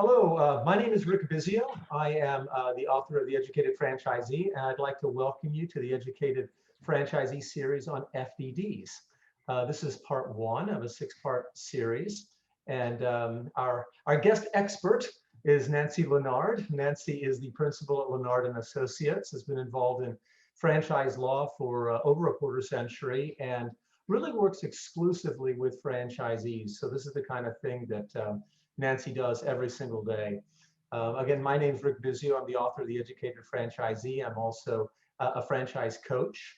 Hello, my name is Rick Bizio. I am the author of The Educated Franchisee, and I'd like to welcome you to the Educated Franchisee series on FDDs. This is part one of a six-part series, and our guest expert is Nancy Leonard. Nancy is the principal at Leonard and Associates, has been involved in franchise law for over a quarter century, and really works exclusively with franchisees. So this is the kind of thing that Nancy does every single day. Again, my name is Rick Bizio. I'm the author of The Educated Franchisee. I'm also a franchise coach.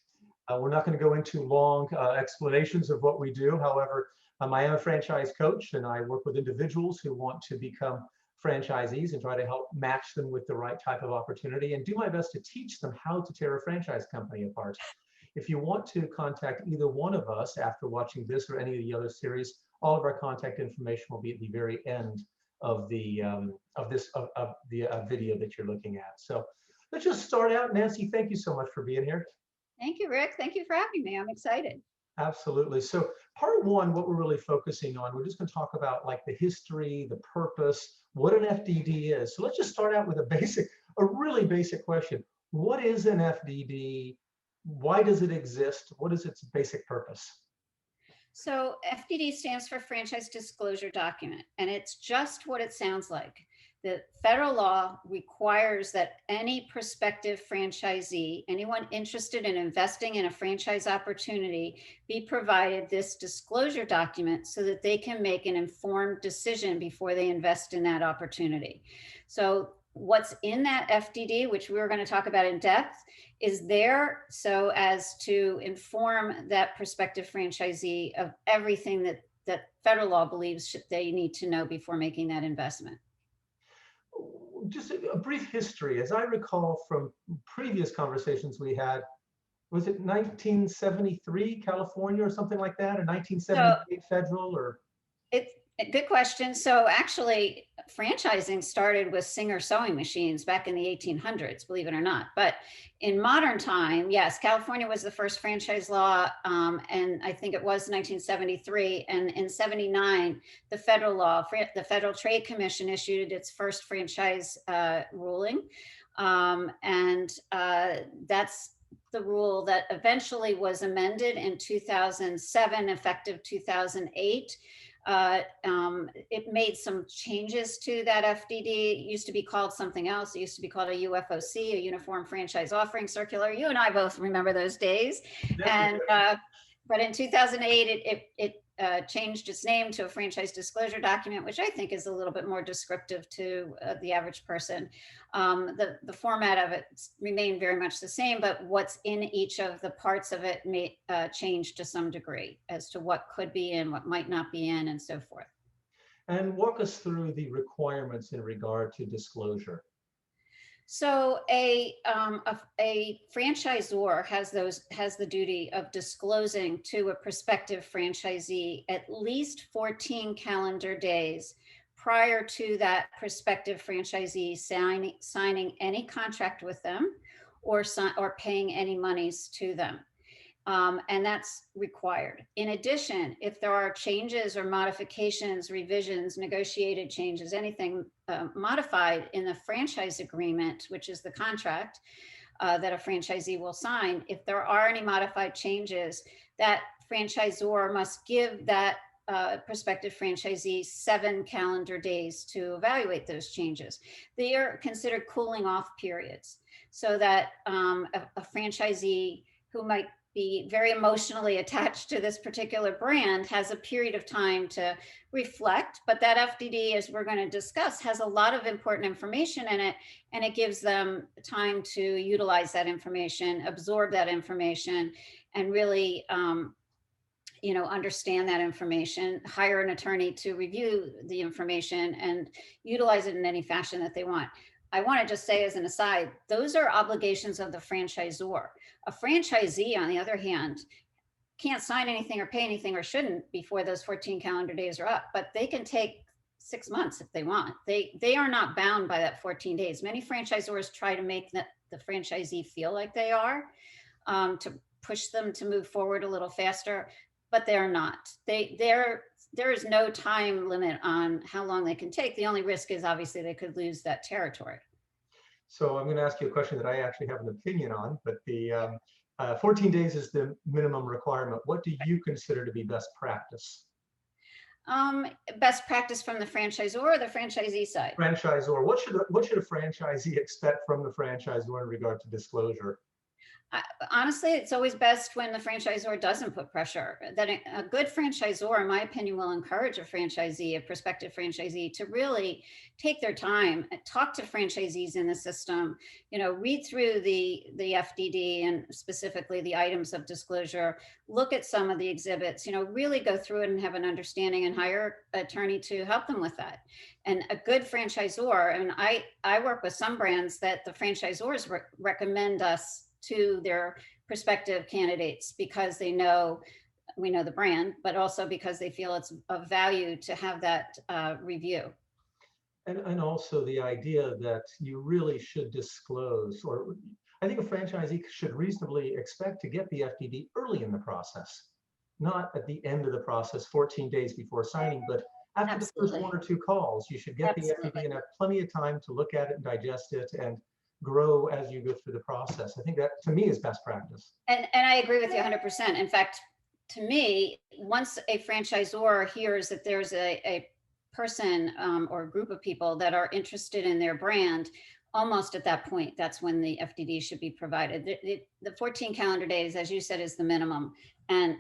We're not going to go into long explanations of what we do. However, I am a franchise coach, and I work with individuals who want to become franchisees and try to help match them with the right type of opportunity and do my best to teach them how to tear a franchise company apart. If you want to contact either one of us after watching this or any of the other series, all of our contact information will be at the very end of the video that you're looking at. So let's just start out. Nancy, thank you so much for being here. Thank you, Rick. Thank you for having me. I'm excited. Absolutely. So part one, what we're really focusing on, we're just going to talk about like the history, the purpose, what an FDD is. So let's just start out with a really basic question. What is an FDD? Why does it exist? What is its basic purpose? So FDD stands for Franchise Disclosure Document, and it's just what it sounds like. The federal law requires that any prospective franchisee, anyone interested in investing in a franchise opportunity, be provided this disclosure document so that they can make an informed decision before they invest in that opportunity. So what's in that FDD, which we're going to talk about in depth, is there so as to inform that prospective franchisee of everything that federal law believes they need to know before making that investment. Just a brief history. As I recall from previous conversations we had, was it 1973 California or something like that, or 1978 federal, or? It's a good question. So actually, franchising started with Singer sewing machines back in the 1800s, believe it or not. But in modern time, yes, California was the first franchise law, and I think it was 1973. And in 79, the federal law, the Federal Trade Commission issued its first franchise ruling. That's the rule that eventually was amended in 2007, effective 2008. It made some changes to that FDD. It used to be called something else. It used to be called a UFOC, a Uniform Franchise Offering Circular. You and I both remember those days. And but in 2008, it changed its name to a franchise disclosure document, which I think is a little bit more descriptive to the average person. The format of it remained very much the same, but what's in each of the parts of it may change to some degree as to what could be in, what might not be in, and so forth. And walk us through the requirements in regard to disclosure. So a franchisor has the duty of disclosing to a prospective franchisee at least 14 calendar days prior to that prospective franchisee signing any contract with them or paying any monies to them. And that's required. In addition, if there are changes or modifications, revisions, negotiated changes, anything modified in the franchise agreement, which is the contract that a franchisee will sign, if there are any modified changes, that franchisor must give that prospective franchisee 7 calendar days to evaluate those changes. They are considered cooling off periods, so that a franchisee who might be very emotionally attached to this particular brand has a period of time to reflect. But that FDD, as we're going to discuss, has a lot of important information in it, and it gives them time to utilize that information, absorb that information, and really understand that information, hire an attorney to review the information, and utilize it in any fashion that they want. I want to just say as an aside, those are obligations of the franchisor. A franchisee, on the other hand, can't sign anything or pay anything, or shouldn't, before those 14 calendar days are up, but they can take 6 months if they want. They are not bound by that 14 days. Many franchisors try to make the franchisee feel like they are, to push them to move forward a little faster. but they're not. There is no time limit on how long they can take. The only risk is obviously they could lose that territory. So I'm going to ask you a question that I actually have an opinion on, but the 14 days is the minimum requirement. What do you consider to be best practice? Best practice from the franchisor or the franchisee side? Franchisor. What should a franchisee expect from the franchisor in regard to disclosure? Honestly, it's always best when the franchisor doesn't put pressure. That a good franchisor, in my opinion, will encourage a franchisee, a prospective franchisee, to really take their time, talk to franchisees in the system, read through the FDD and specifically the items of disclosure, look at some of the exhibits, really go through it and have an understanding, and hire an attorney to help them with that. And a good franchisor, and I work with some brands that the franchisors recommend us to their prospective candidates because we know the brand, but also because they feel it's of value to have that review. And also the idea that you really should disclose, or I think a franchisee should reasonably expect to get the FDD early in the process, not at the end of the process, 14 days before signing, but after Absolutely. the first 1 or 2 calls, you should get Absolutely. the FDD and have plenty of time to look at it and digest it and grow as you go through the process. I think that, to me, is best practice. And I agree with you 100%. In fact, to me, once a franchisor hears that there's a person or a group of people that are interested in their brand, almost at that point, that's when the FDD should be provided. The 14 calendar days, as you said, is the minimum. And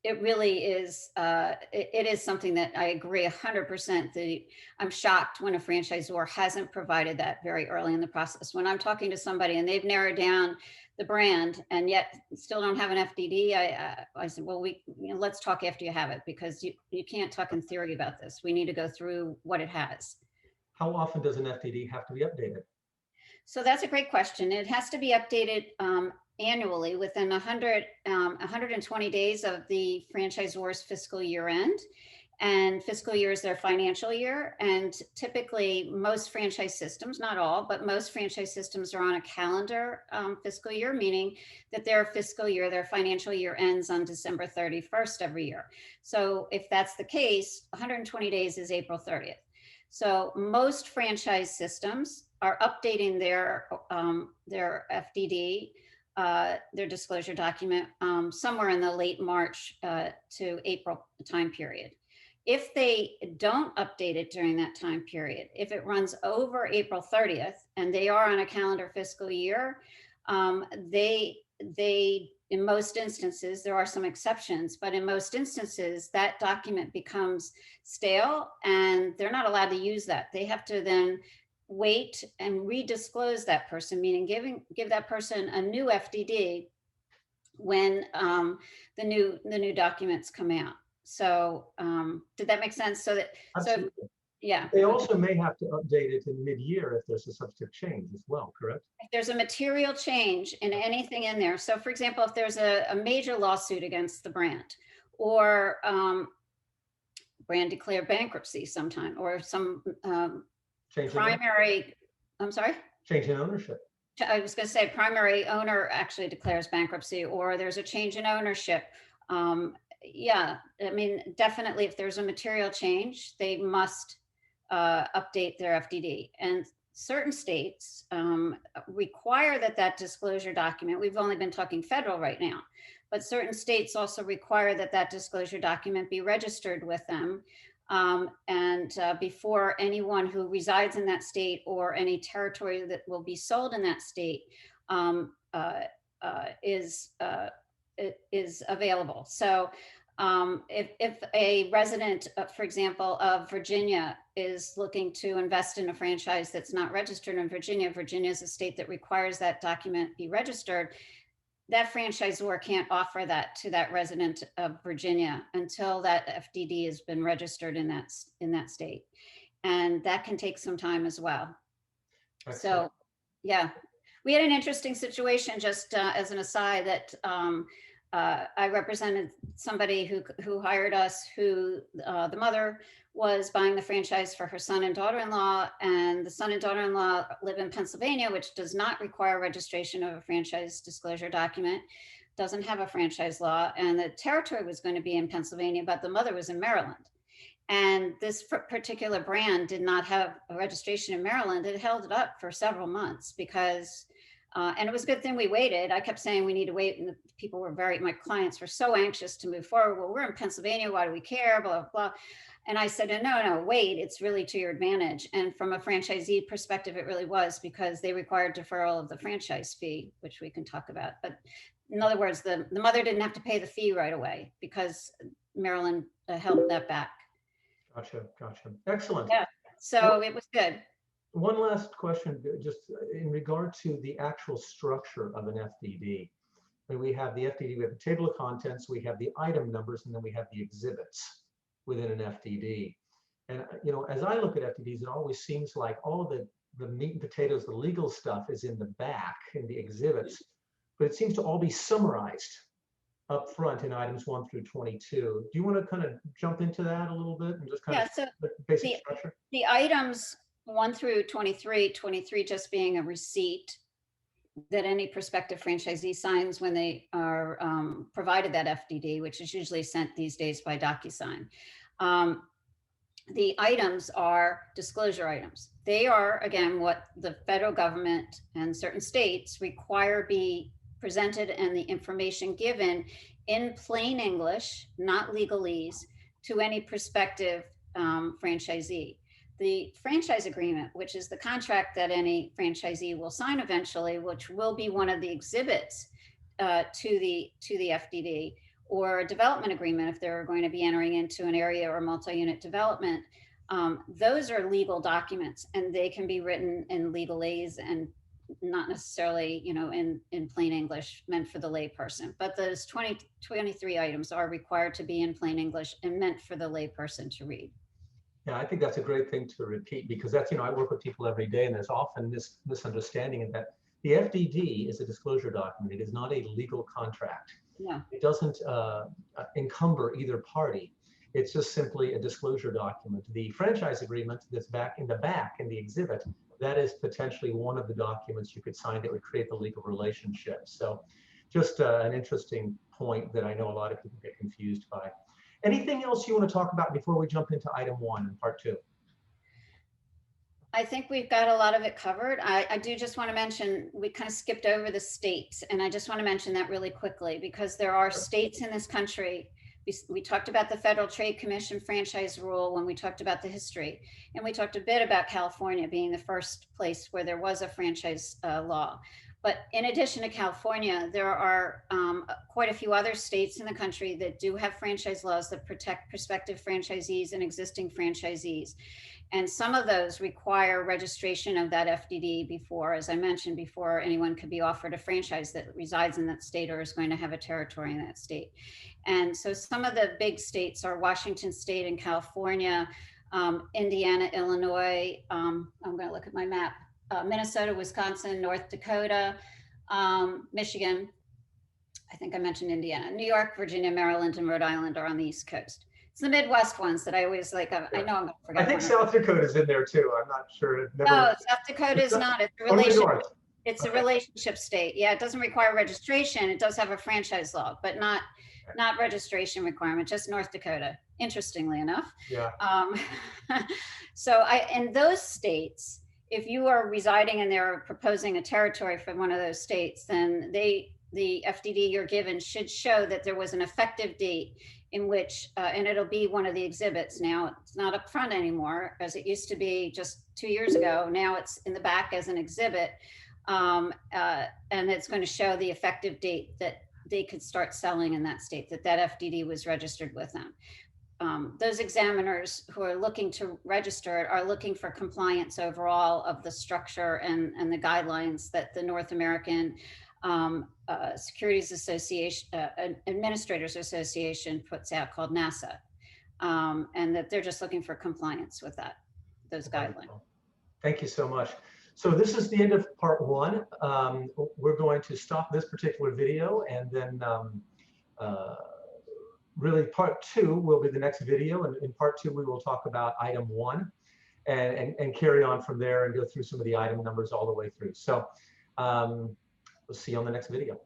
it really is, it is something that I agree 100%. I'm shocked when a franchisor hasn't provided that very early in the process. When I'm talking to somebody and they've narrowed down the brand and yet still don't have an FDD, I said, well, let's talk after you have it, because you can't talk in theory about this. We need to go through what it has. How often does an FDD have to be updated? So that's a great question. It has to be updated annually within 120 days of the franchisor's fiscal year end. And fiscal year is their financial year. And typically most franchise systems, not all, but most franchise systems are on a calendar fiscal year, meaning that their fiscal year, their financial year ends on December 31st every year. So if that's the case, 120 days is April 30th. So most franchise systems are updating their FDD, their disclosure document, somewhere in the late March to April time period. If they don't update it during that time period, if it runs over April 30th and they are on a calendar fiscal year, they in most instances, there are some exceptions, but in most instances, that document becomes stale and they're not allowed to use that. They have to then wait and redisclose that person, meaning give that person a new FDD when the new documents come out. So did that make sense? Absolutely. So yeah. They also may have to update it in mid-year if there's a substantive change as well, correct? If there's a material change in anything in there. So for example, if there's a major lawsuit against the brand, or brand declare bankruptcy sometime, or some primary, I'm sorry? Change in ownership. I was going to say primary owner actually declares bankruptcy, or there's a change in ownership. Yeah, I mean, definitely if there's a material change, they must update their FDD. And certain states require that disclosure document, we've only been talking federal right now, but certain states also require that disclosure document be registered with them. And before anyone who resides in that state or any territory that will be sold in that state is available. So if a resident, for example, of Virginia is looking to invest in a franchise that's not registered in Virginia, Virginia is a state that requires that document be registered. That franchisor can't offer that to that resident of Virginia until that FDD has been registered in that state. And that can take some time as well. Excellent. So yeah, we had an interesting situation, just as an aside, that I represented somebody who hired us, who the mother was buying the franchise for her son and daughter-in-law, and the son and daughter-in-law live in Pennsylvania, which does not require registration of a franchise disclosure document. doesn't have a franchise law, and the territory was going to be in Pennsylvania, but the mother was in Maryland. And this particular brand did not have a registration in Maryland. It held it up for several months because, and it was a good thing we waited. I kept saying we need to wait, and the people were my clients were so anxious to move forward. Well, we're in Pennsylvania. Why do we care? Blah, blah, blah. And I said, no, wait, it's really to your advantage. And from a franchisee perspective, it really was, because they required deferral of the franchise fee, which we can talk about. But in other words, the mother didn't have to pay the fee right away because Maryland held that back. Gotcha. Excellent. Yeah, so it was good. One last question, just in regard to the actual structure of an FDD. We have the FDD, we have the table of contents, we have the item numbers, and then we have the exhibits within an FDD. And as I look at FDDs, it always seems like all of the meat and potatoes, the legal stuff is in the back in the exhibits, but it seems to all be summarized up front in items 1 through 22. Do you want to kind of jump into that a little bit and just kind of the basic structure? The items 1 through 23 just being a receipt that any prospective franchisee signs when they are provided that FDD, which is usually sent these days by DocuSign. The items are disclosure items. They are, again, what the federal government and certain states require be presented, and the information given in plain English, not legalese, to any prospective franchisee. The franchise agreement, which is the contract that any franchisee will sign eventually, which will be one of the exhibits to the FDD, or a development agreement if they're going to be entering into an area or multi-unit development. Those are legal documents, and they can be written in legalese and not necessarily, in plain English, meant for the layperson. But those 23 items are required to be in plain English and meant for the layperson to read. Yeah, I think that's a great thing to repeat, because that's, I work with people every day, and there's often this misunderstanding in that the FDD is a disclosure document. It is not a legal contract. Yeah. It doesn't encumber either party. It's just simply a disclosure document. The franchise agreement that's back in the exhibit, that is potentially one of the documents you could sign that would create the legal relationship. So just an interesting point that I know a lot of people get confused by. Anything else you want to talk about before we jump into item 1 and part 2? I think we've got a lot of it covered. I do just want to mention, we kind of skipped over the states, and I just want to mention that really quickly, because there are states in this country. We talked about the Federal Trade Commission franchise rule when we talked about the history, and we talked a bit about California being the first place where there was a franchise law. But in addition to California, there are quite a few other states in the country that do have franchise laws that protect prospective franchisees and existing franchisees. And some of those require registration of that FDD before, as I mentioned before, anyone could be offered a franchise that resides in that state or is going to have a territory in that state. And so some of the big states are Washington State and California, Indiana, Illinois. I'm going to look at my map. Minnesota, Wisconsin, North Dakota, Michigan. I think I mentioned Indiana. New York, Virginia, Maryland, and Rhode Island are on the East Coast. It's the Midwest ones that I always like. I know I'm going to forget. I think South Dakota's in there too. I'm not sure. No, South Dakota is not. It's a relationship. It's a relationship state. Yeah, it doesn't require registration. It does have a franchise law, but not registration requirement. Just North Dakota. Interestingly enough. Yeah. So in those states, if you are residing and they're proposing a territory for one of those states, then the FDD you're given should show that there was an effective date in which, and it'll be one of the exhibits. Now it's not up front anymore, as it used to be just 2 years ago. Now it's in the back as an exhibit, and it's going to show the effective date that they could start selling in that state, that FDD was registered with them. Those examiners who are looking to register it are looking for compliance overall of the structure and the guidelines that the North American Securities Association, Administrators Association puts out, called NASA, and that they're just looking for compliance with those guidelines. Thank you so much. So this is the end of part 1. We're going to stop this particular video, and then really part 2 will be the next video, and in part 2 we will talk about item 1 and carry on from there and go through some of the item numbers all the way through. So we'll see you on the next video.